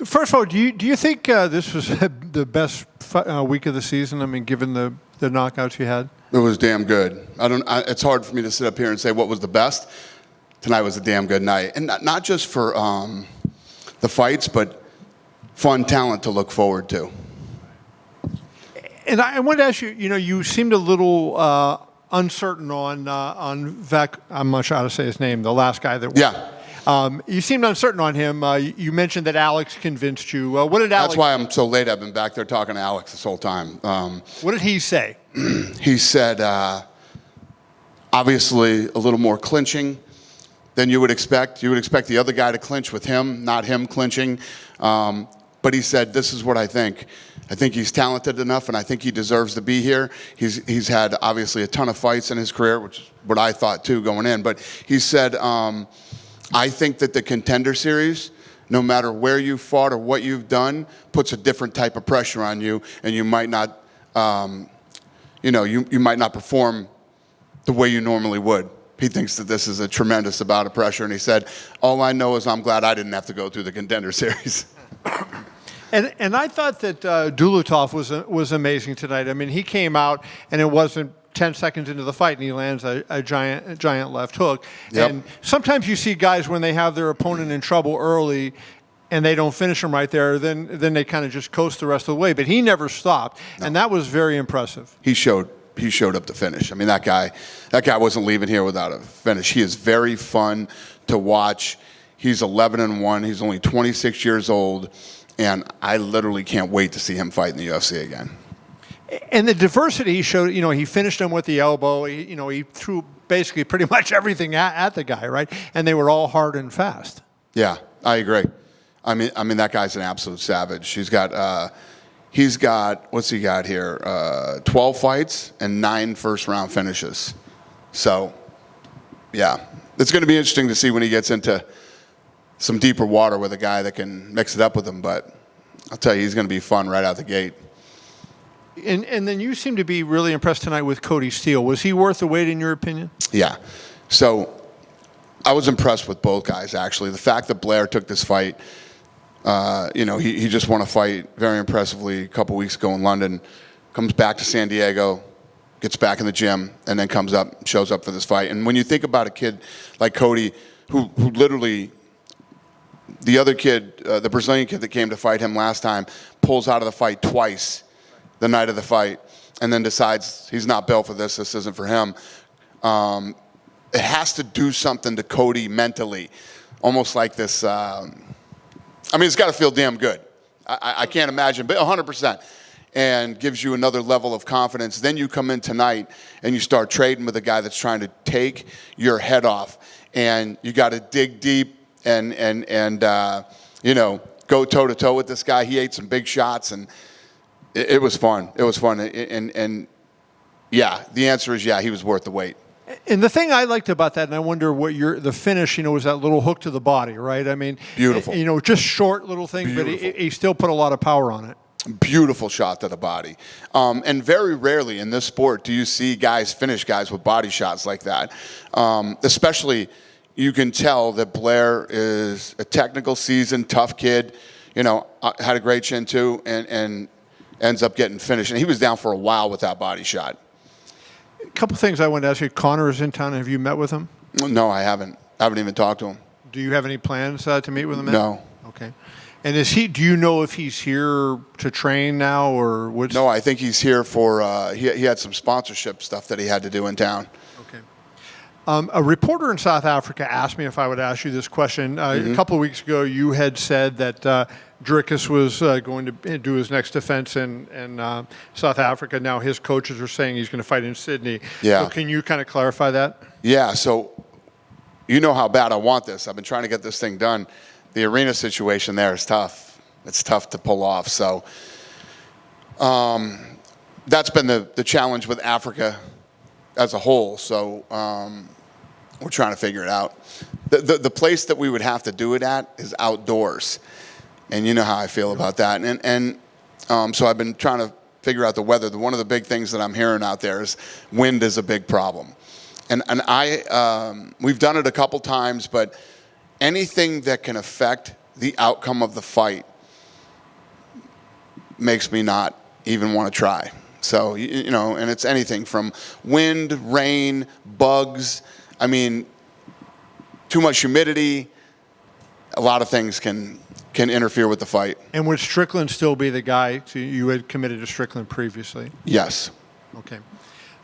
First of all, do you think this was the best week of the season? I mean, given the knockouts you had? It was damn good. It's hard for me to sit up here and say what was the best. Tonight was a damn good night. And not just for the fights, but fun talent to look forward to. And I wanted to ask you, you seemed a little uncertain on Vec. I'm not sure how to say his name, the last guy that won. Yeah. You seemed uncertain on him. You mentioned that Alex convinced you. What did Alex... That's why I'm so late. I've been back there talking to Alex this whole time. What did he say? He said, obviously, a little more clinching than you would expect. You would expect the other guy to clinch with him, not him clinching. But he said, this is what I think. I think he's talented enough, and I think he deserves to be here. He's had, obviously, a ton of fights in his career, which is what I thought, too, going in. But he said, I think that the Contender Series, no matter where you fought or what you've done, puts a different type of pressure on you, and you might not, you might not perform the way you normally would. He thinks that this is a tremendous amount of pressure, and he said, all I know is I'm glad I didn't have to go through the Contender Series. And I thought that Dulutov was amazing tonight. I mean, he came out, and it wasn't 10 seconds into the fight, and he lands a giant left hook. Yep. And sometimes you see guys when they have their opponent in trouble early, and they don't finish him right there, then they kind of just coast the rest of the way. But he never stopped, and that was very impressive. He showed up to finish. I mean, that guy wasn't leaving here without a finish. He is very fun to watch. He's 11-1. He's only 26 years old. And I literally can't wait to see him fight in the UFC again. And the diversity he showed, he finished him with the elbow. He threw basically pretty much everything at the guy, right? And they were all hard and fast. Yeah, I agree. I mean that guy's an absolute savage. He's got what's he got here? 12 fights and 9 first-round finishes. So, yeah, it's going to be interesting to see when he gets into some deeper water with a guy that can mix it up with him, but I'll tell you, he's going to be fun right out the gate. And then you seem to be really impressed tonight with Cody Steele. Was he worth the wait in your opinion? Yeah. So I was impressed with both guys, actually. The fact that Blair took this fight, he just won a fight very impressively a couple weeks ago in London, comes back to San Diego, gets back in the gym, and then shows up for this fight. And when you think about a kid like Cody, who literally... The other kid, the Brazilian kid that came to fight him last time, pulls out of the fight twice the night of the fight and then decides he's not built for this isn't for him. It has to do something to Cody mentally, almost like this. It's got to feel damn good. I can't imagine, but 100%. And gives you another level of confidence. Then you come in tonight and you start trading with a guy that's trying to take your head off. And you got to dig deep. And go toe-to-toe with this guy. He ate some big shots, and it was fun. It was fun. And yeah, the answer is yeah, he was worth the wait. And the thing I liked about that, and I wonder what the finish, was that little hook to the body, right? I mean, beautiful. Just short little thing, but he still put a lot of power on it. Beautiful shot to the body. And very rarely in this sport do you see guys finish guys with body shots like that, especially... You can tell that Blair is a technical, seasoned, tough kid. Had a great chin too, and ends up getting finished. And he was down for a while with that body shot. A couple things I wanted to ask you. Conor is in town. Have you met with him? No, I haven't. I haven't even talked to him. Do you have any plans to meet with him? No. Okay. And do you know if he's here to train now or what's? No, I think he's here for. He had some sponsorship stuff that he had to do in town. Okay. A reporter in South Africa asked me if I would ask you this question. A couple of weeks ago, you had said that Dricus was going to do his next defense in South Africa. Now his coaches are saying he's going to fight in Sydney. Yeah. So can you kind of clarify that? Yeah, so you know how bad I want this. I've been trying to get this thing done. The arena situation there is tough. It's tough to pull off. So that's been the challenge with Africa as a whole. So we're trying to figure it out. The place that we would have to do it at is outdoors. And you know how I feel about that. And so I've been trying to figure out the weather. One of the big things that I'm hearing out there is wind is a big problem. And we've done it a couple times, but anything that can affect the outcome of the fight makes me not even want to try. So, you know, and it's anything from wind, rain, bugs. I mean, too much humidity. A lot of things can interfere with the fight. And would Strickland still be the guy you had committed to Strickland previously? Yes. Okay.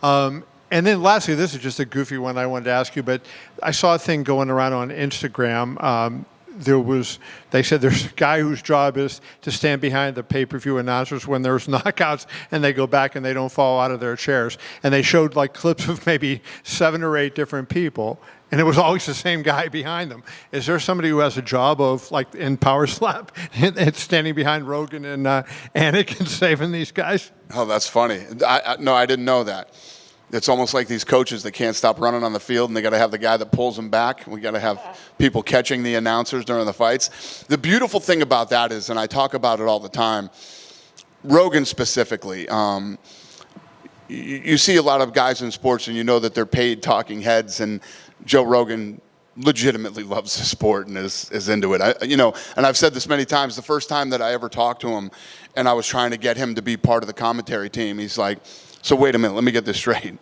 And then lastly, this is just a goofy one I wanted to ask you, but I saw a thing going around on Instagram. They said there's a guy whose job is to stand behind the pay-per-view announcers when there's knockouts and they go back and they don't fall out of their chairs. And they showed like clips of maybe 7 or 8 different people, and it was always the same guy behind them. Is there somebody who has a job of, like in Power Slap, and standing behind Rogan and Anik and saving these guys? Oh, that's funny. No, I didn't know that. It's almost like these coaches that can't stop running on the field, and they got to have the guy that pulls them back. We got to have people catching the announcers during the fights. The beautiful thing about that is, and I talk about it all the time, Rogan specifically. You see a lot of guys in sports, and you know that they're paid talking heads, and Joe Rogan legitimately loves the sport and is into it. And I've said this many times. The first time that I ever talked to him, and I was trying to get him to be part of the commentary team, he's like, so wait a minute, let me get this straight.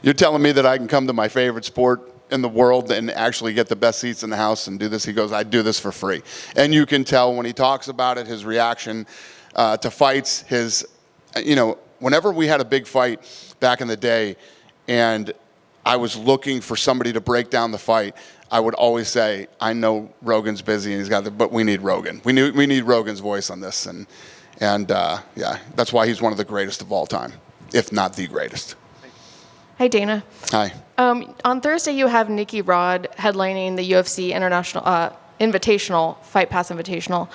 You're telling me that I can come to my favorite sport in the world and actually get the best seats in the house and do this? He goes, I do this for free. And you can tell when he talks about it, his reaction to fights, whenever we had a big fight back in the day and I was looking for somebody to break down the fight, I would always say, I know Rogan's busy and but we need Rogan. We need Rogan's voice on this. And that's why he's one of the greatest of all time, if not the greatest. Hi, Dana. Hi. On Thursday, you have Nicky Rod headlining the UFC International Invitational, Fight Pass Invitational.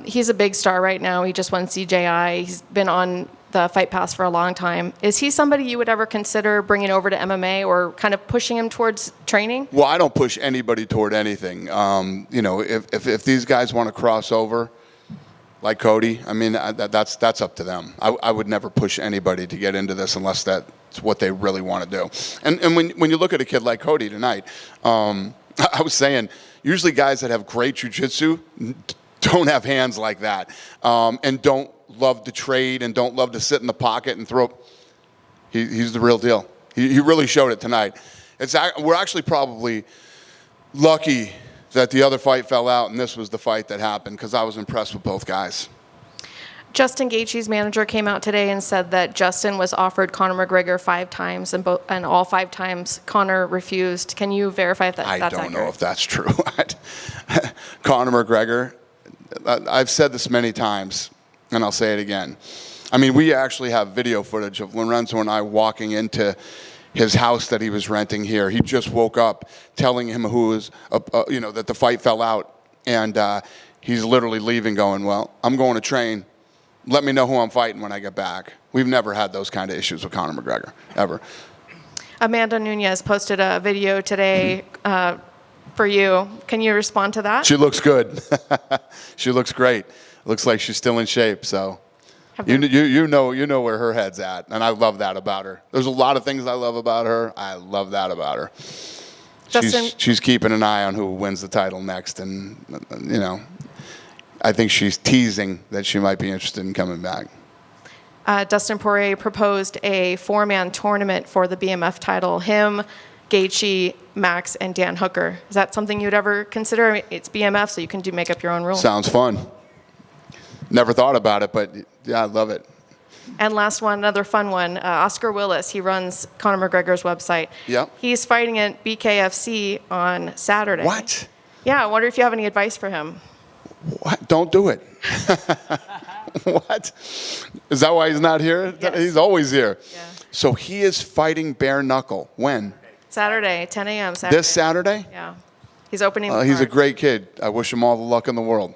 He's a big star right now. He just won CJI. He's been on the Fight Pass for a long time. Is he somebody you would ever consider bringing over to MMA or kind of pushing him towards training? Well, I don't push anybody toward anything. If these guys want to cross over, like Cody, I mean, that's up to them. I would never push anybody to get into this unless that's what they really want to do. And when you look at a kid like Cody tonight, I was saying, usually guys that have great jiu-jitsu don't have hands like that, and don't love to trade and don't love to sit in the pocket and throw. He's the real deal. He really showed it tonight. We're actually probably lucky that the other fight fell out and this was the fight that happened, because I was impressed with both guys. Justin Gaethje's manager came out today and said that Justin was offered Conor McGregor 5 times, and all 5 times Conor refused. Can you verify if that's accurate? I don't know if that's true. Conor McGregor, I've said this many times, and I'll say it again. I mean, we actually have video footage of Lorenzo and I walking into his house that he was renting here. He just woke up telling him that the fight fell out. And he's literally leaving going, well, I'm going to train. Let me know who I'm fighting when I get back. We've never had those kind of issues with Conor McGregor, ever. Amanda Nunes posted a video today for you. Can you respond to that? She looks good. She looks great. Looks like she's still in shape, so. You know where her head's at, and I love that about her. There's a lot of things I love about her. I love that about her. She's keeping an eye on who wins the title next, and I think she's teasing that she might be interested in coming back. Dustin Poirier proposed a 4-man tournament for the BMF title. Him, Gaethje, Max, and Dan Hooker. Is that something you'd ever consider? I mean, it's BMF, so you can make up your own rules. Sounds fun. Never thought about it, but yeah, I love it. And last one, another fun one. Oscar Willis, he runs Conor McGregor's website. Yep. He's fighting at BKFC on Saturday. What? Yeah, I wonder if you have any advice for him. What? Don't do it. What? Is that why he's not here? Yes. He's always here. Yeah. So he is fighting bare knuckle. When? Saturday, 10 a.m. Saturday. This Saturday? Yeah. He's opening the He's a card. great kid. I wish him all the luck in the world.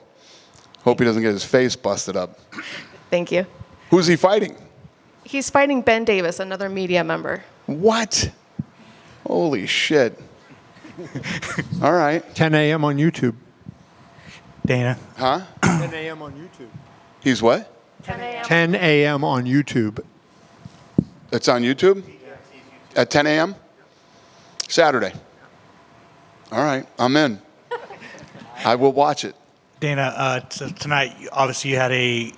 Hope he doesn't get his face busted up. Thank you. Who's he fighting? He's fighting Ben Davis, another media member. What? Holy shit. All right. 10 a.m. on YouTube. Dana. Huh? 10 a.m. on YouTube. He's what? 10 a.m. 10 a.m. on YouTube. It's on YouTube? At 10 a.m.? Saturday. All right. I'm in. I will watch it. Dana, tonight, obviously you had a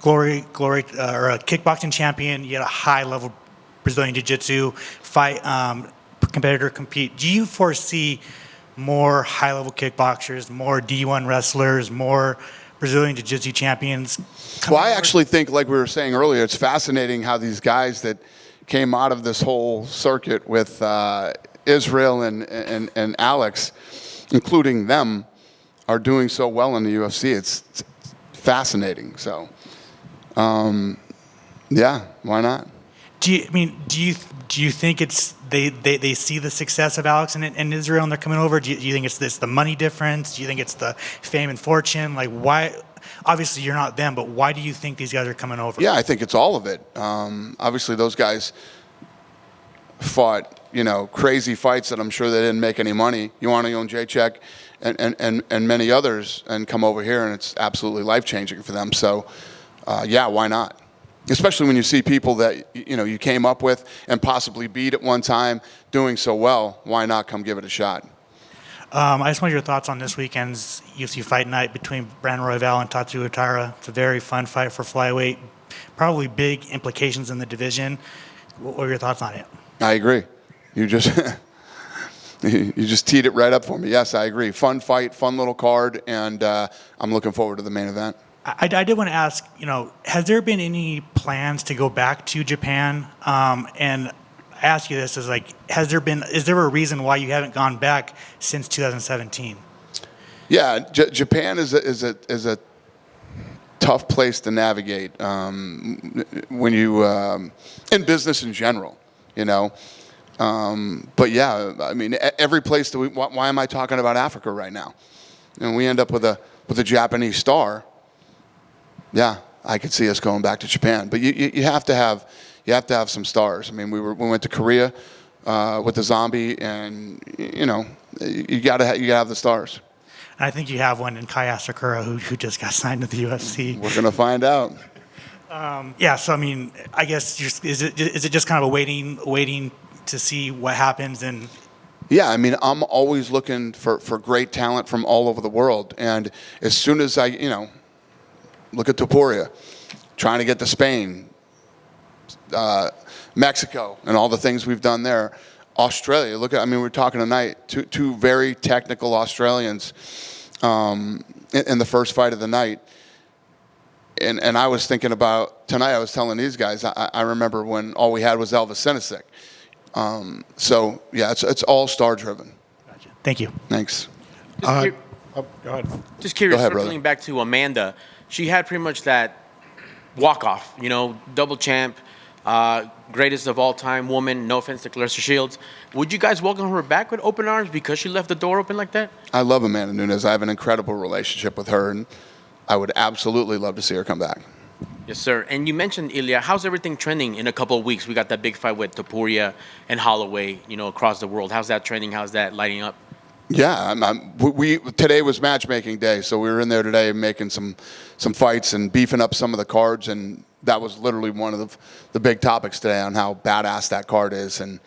glory, or a kickboxing champion. You had a high-level Brazilian Jiu-Jitsu fight competitor compete. Do you foresee more high-level kickboxers, more D1 wrestlers, more Brazilian Jiu-Jitsu champions? Well, I actually think, like we were saying earlier, it's fascinating how these guys that came out of this whole circuit with Israel and Alex, including them, are doing so well in the UFC. It's fascinating. So, yeah, why not? Do you think it's they see the success of Alex and Israel and they're coming over? Do you think it's the money difference? Do you think it's the fame and fortune? Like, why? Obviously, you're not them, but why do you think these guys are coming over? Yeah, I think it's all of it. Obviously, those guys fought, crazy fights that I'm sure they didn't make any money. Joanna Jędrzejczyk and many others, and come over here, and it's absolutely life-changing for them. So, yeah, why not? Especially when you see people that, you came up with and possibly beat at one time doing so well, why not come give it a shot? I just want your thoughts on this weekend's UFC Fight Night between Brandon Royval and Tatsu Utara. It's a very fun fight for flyweight. Probably big implications in the division. What are your thoughts on it? I agree. You just you just teed it right up for me. Yes, I agree. Fun fight, fun little card, and I'm looking forward to the main event. I did want to ask, has there been any plans to go back to Japan? And I ask you this is there a reason why you haven't gone back since 2017? Yeah, Japan is a tough place to navigate when you in business in general, But yeah, I mean, every place that why am I talking about Africa right now? We end up with a Japanese star. Yeah, I could see us going back to Japan, but you have to have some stars. I mean, we went to Korea with the Zombie, and you gotta have the stars. And I think you have one in Kai Asakura, who just got signed to the UFC. We're gonna find out. Yeah, so I mean, I guess is it just kind of a waiting to see what happens? And yeah, I mean, I'm always looking for great talent from all over the world, and as soon as I look at Topuria, trying to get to Spain, Mexico, and all the things we've done there. Australia, we're talking tonight, two very technical Australians in the first fight of the night. And I was thinking about, tonight I was telling these guys, I remember when all we had was Elvis Sinisic. So, yeah, it's all star-driven. Gotcha. Thank you. Thanks. Go ahead. Just curious, ahead, circling back to Amanda, she had pretty much that walk-off, double champ, greatest of all time woman, no offense to Clarissa Shields. Would you guys welcome her back with open arms because she left the door open like that? I love Amanda Nunes. I have an incredible relationship with her, and I would absolutely love to see her come back. Yes, sir. And you mentioned, Ilya, how's everything trending in a couple of weeks? We got that big fight with Topuria and Holloway, across the world. How's that trending? How's that lighting up? Yeah, today was matchmaking day, so we were in there today making some fights and beefing up some of the cards, and that was literally one of the big topics today on how badass that card is, and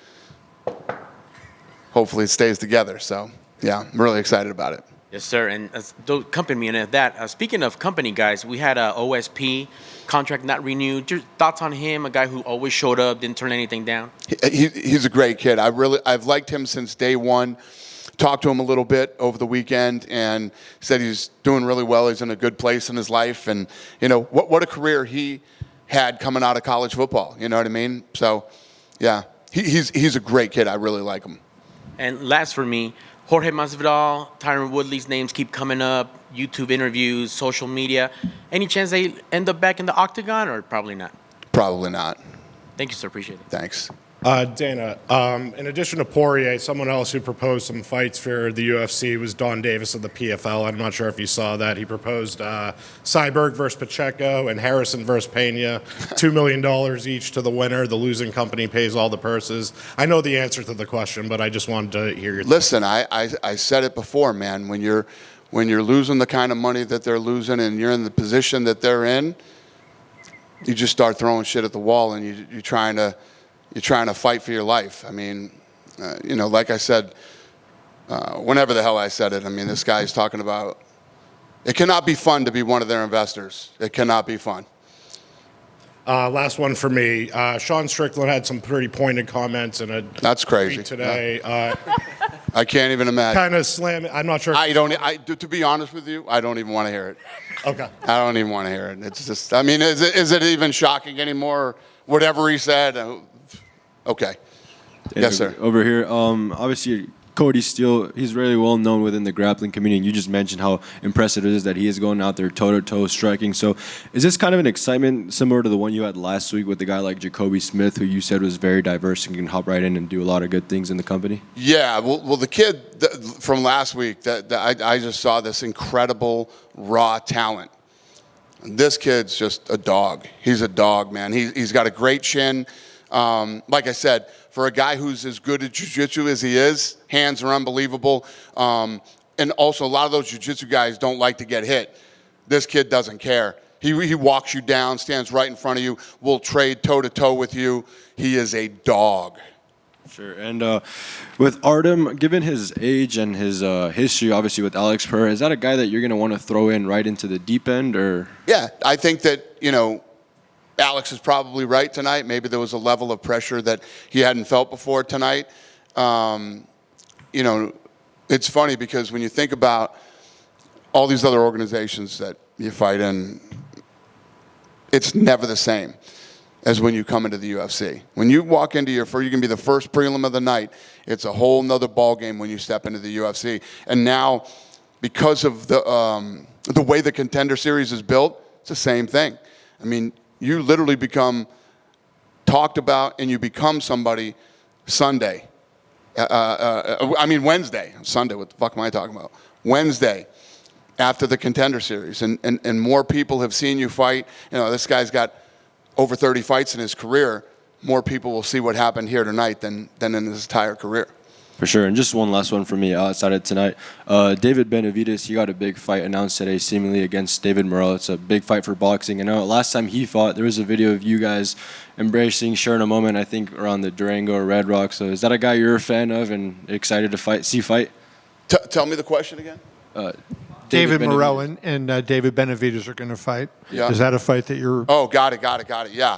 hopefully it stays together. So, yeah, I'm really excited about it. Yes, sir. And don't accompany me in that. Speaking of company, guys, we had a OSP contract not renewed. Your thoughts on him? A guy who always showed up, didn't turn anything down. He's a great kid. I've liked him since day one. Talked to him a little bit over the weekend and said he's doing really well. He's in a good place in his life, and what a career he had coming out of college football. You know what I mean? So, yeah, he's a great kid. I really like him. And last for me, Jorge Masvidal, Tyron Woodley's names keep coming up. YouTube interviews, social media. Any chance they end up back in the octagon, or probably not? Probably not. Thank you, sir. Appreciate it. Thanks. Dana, in addition to Poirier, someone else who proposed some fights for the UFC was Don Davis of the PFL. I'm not sure if you saw that. He proposed Cyborg versus Pacheco and Harrison versus Pena, $2 million each to the winner. The losing company pays all the purses. I know the answer to the question, but I just wanted to hear your thoughts. Listen, I said it before, man. When you're losing the kind of money that they're losing and you're in the position that they're in, you just start throwing shit at the wall, and you're trying to fight for your life. I mean, like I said, whenever the hell I said it, I mean, this guy's talking about, it cannot be fun to be one of their investors. It cannot be fun. Last one for me. Sean Strickland had some pretty pointed comments in a That's crazy. tweet today. I can't even imagine. Kind of slam it. I'm not sure. To be honest with you, I don't even want to hear it. Okay. I don't even want to hear it. It's just, I mean, is it even shocking anymore? Whatever he said. Okay. Yes, sir. Over here, obviously, Cody Steele, he's really well known within the grappling community. And you just mentioned how impressive it is that he is going out there toe-to-toe striking. So is this kind of an excitement similar to the one you had last week with a guy like Jacoby Smith, who you said was very diverse and can hop right in and do a lot of good things in the company? Yeah, well, the kid from last week, I just saw this incredible raw talent. This kid's just a dog. He's a dog, man. He's got a great chin. Like I said, for a guy who's as good at jiu-jitsu as he is, hands are unbelievable. And also, a lot of those jiu-jitsu guys don't like to get hit. This kid doesn't care. He walks you down, stands right in front of you, will trade toe-to-toe with you. He is a dog. Sure. And with Artem, given his age and his history, obviously, with Alex Pereira, is that a guy that you're going to want to throw in right into the deep end? Or? Yeah, I think that, Alex is probably right tonight. Maybe there was a level of pressure that he hadn't felt before tonight. It's funny because when you think about all these other organizations that you fight in, it's never the same as when you come into the UFC. When you walk into you can be the first prelim of the night. It's a whole nother ball game when you step into the UFC. And now, because of the way the Contender Series is built, it's the same thing. I mean, you literally become talked about and you become somebody Sunday. Wednesday. Sunday, what the fuck am I talking about? Wednesday after the Contender Series. And more people have seen you fight. This guy's got over 30 fights in his career. More people will see what happened here tonight than in his entire career. For sure. And just one last one for me outside of tonight. David Benavidez, he got a big fight announced today, seemingly against David Morrell. It's a big fight for boxing. I know last time he fought, there was a video of you guys embracing, sharing a moment, I think, around the Durango or Red Rock. So is that a guy you're a fan of and excited to see fight? Tell me the question again. David Morrell and David Benavidez are going to fight. Yeah. Is that a fight that you're... Oh, got it. Yeah.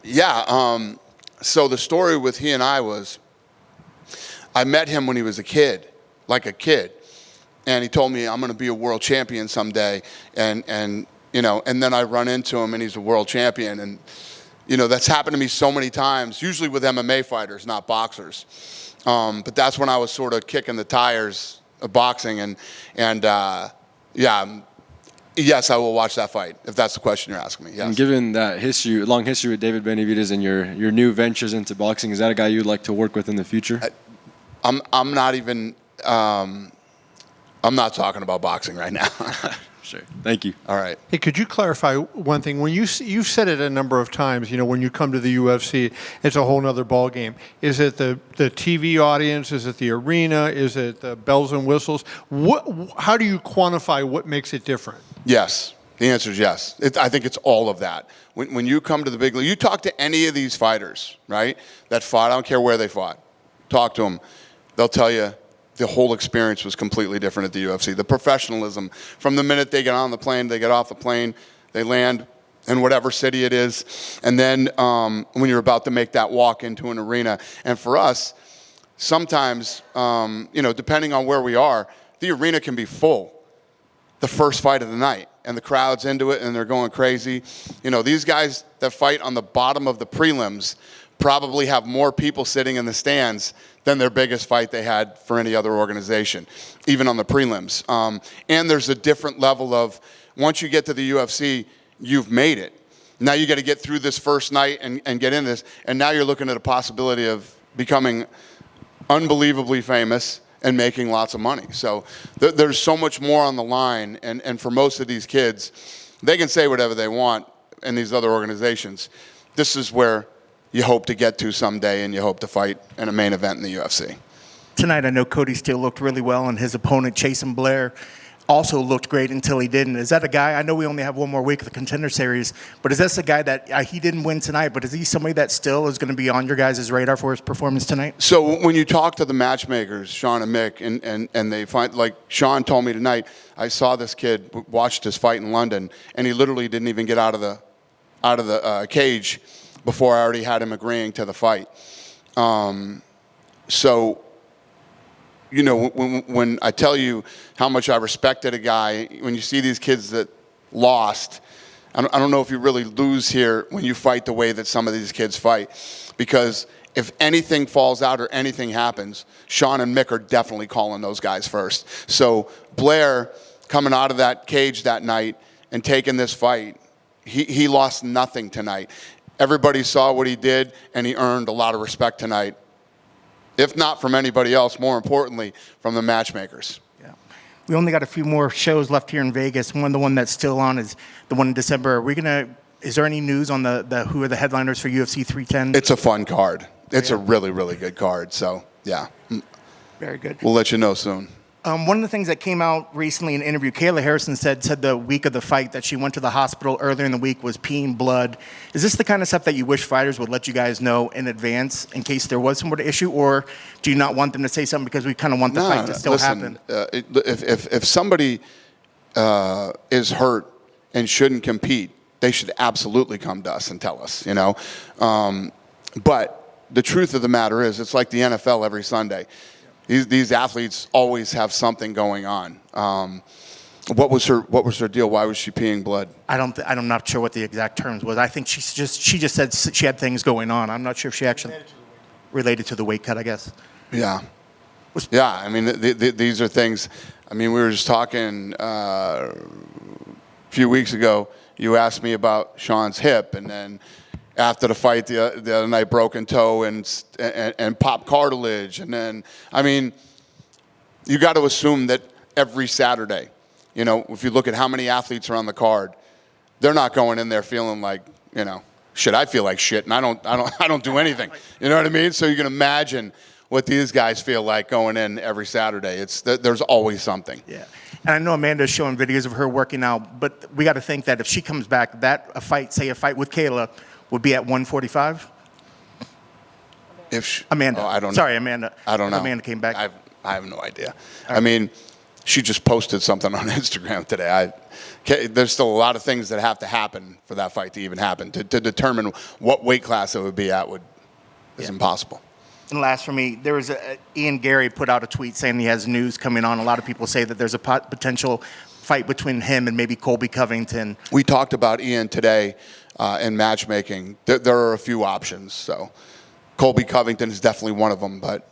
Yeah. So the story with he and I was, I met him when he was a kid. And he told me, I'm going to be a world champion someday. And then I run into him and he's a world champion. And, that's happened to me so many times, usually with MMA fighters, not boxers. But that's when I was sort of kicking the tires of boxing. Yes, I will watch that fight, if that's the question you're asking me. Yes. And given that long history with David Benavidez and your new ventures into boxing, is that a guy you'd like to work with in the future? I'm not even. I'm not talking about boxing right now. Sure. Thank you. All right. Hey, could you clarify one thing? When you've said it a number of times, when you come to the UFC, it's a whole nother ball game. Is it the TV audience? Is it the arena? Is it the bells and whistles? How do you quantify what makes it different? Yes. The answer is yes. I think it's all of that. When you come to the big league, you talk to any of these fighters, right, that fought. I don't care where they fought. Talk to them. They'll tell you the whole experience was completely different at the UFC. The professionalism, from the minute they get on the plane, they get off the plane, they land in whatever city it is, and then when you're about to make that walk into an arena. And for us, sometimes, depending on where we are, the arena can be full the first fight of the night, and the crowd's into it, and they're going crazy. These guys that fight on the bottom of the prelims probably have more people sitting in the stands than their biggest fight they had for any other organization, even on the prelims. And there's a different level of, once you get to the UFC, you've made it. Now you got to get through this first night and get in this, and now you're looking at a possibility of becoming unbelievably famous and making lots of money. So there's so much more on the line, and for most of these kids, they can say whatever they want in these other organizations. This is where you hope to get to someday, and you hope to fight in a main event in the UFC. Tonight, I know Cody Steele looked really well, and his opponent, Chasen Blair, also looked great until he didn't. Is that a guy, I know we only have one more week of the Contender Series, but is this a guy that, he didn't win tonight, but is he somebody that still is going to be on your guys' radar for his performance tonight? So when you talk to the matchmakers, Sean and Mick, and they find, like Sean told me tonight, I saw this kid, watched his fight in London, and he literally didn't even get out of the out of the cage before I already had him agreeing to the fight. So, you know, when I tell you how much I respected a guy, when you see these kids that lost, I don't know if you really lose here when you fight the way that some of these kids fight. Because if anything falls out or anything happens, Sean and Mick are definitely calling those guys first. So Blair coming out of that cage that night and taking this fight, he lost nothing tonight. Everybody saw what he did, and he earned a lot of respect tonight. If not from anybody else, more importantly, from the matchmakers. Yeah. We only got a few more shows left here in Vegas. The one that's still on is the one in December. Is there any news on the who are the headliners for UFC 310? It's a fun card. It's a really, really good card. So, yeah. Very good. We'll let you know soon. One of the things that came out recently in an interview, Kayla Harrison said the week of the fight that she went to the hospital earlier in the week was peeing blood. Is this the kind of stuff that you wish fighters would let you guys know in advance in case there was some sort of issue, or do you not want them to say something because we kind of want the fight to still happen? If somebody is hurt and shouldn't compete, they should absolutely come to us and tell us, you know. But the truth of the matter is, it's like the NFL every Sunday. These athletes always have something going on. What was her deal? Why was she peeing blood? I'm not sure what the exact terms was. I think she just said she had things going on. I'm not sure if she actually related to the weight cut, I guess. Yeah. Yeah, I mean, these are things. I mean, we were just talking a few weeks ago. You asked me about Sean's hip, and then after the fight the other night, broken toe and popped cartilage. And then, I mean, you got to assume that every Saturday, you know, if you look at how many athletes are on the card, they're not going in there feeling like, you know, shit, I feel like shit, and I don't do anything. You know what I mean? So you can imagine what these guys feel like going in every Saturday. There's always something. Yeah. And I know Amanda's showing videos of her working out, but we got to think that if she comes back, a fight with Kayla would be at 145? Amanda. I don't know. Sorry, Amanda. I don't know. Amanda came back. I have no idea. I mean, she just posted something on Instagram today. There's still a lot of things that have to happen for that fight to even happen. To determine what weight class it would be at is impossible. And last for me, there was Ian Gary put out a tweet saying he has news coming on. A lot of people say that there's a potential fight between him and maybe Colby Covington. We talked about Ian today in matchmaking. There are a few options. So Colby Covington is definitely one of them, but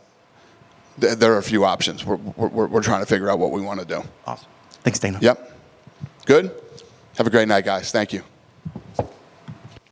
there are a few options. We're trying to figure out what we want to do. Awesome. Thanks, Dana. Yep. Good. Have a great night, guys. Thank you.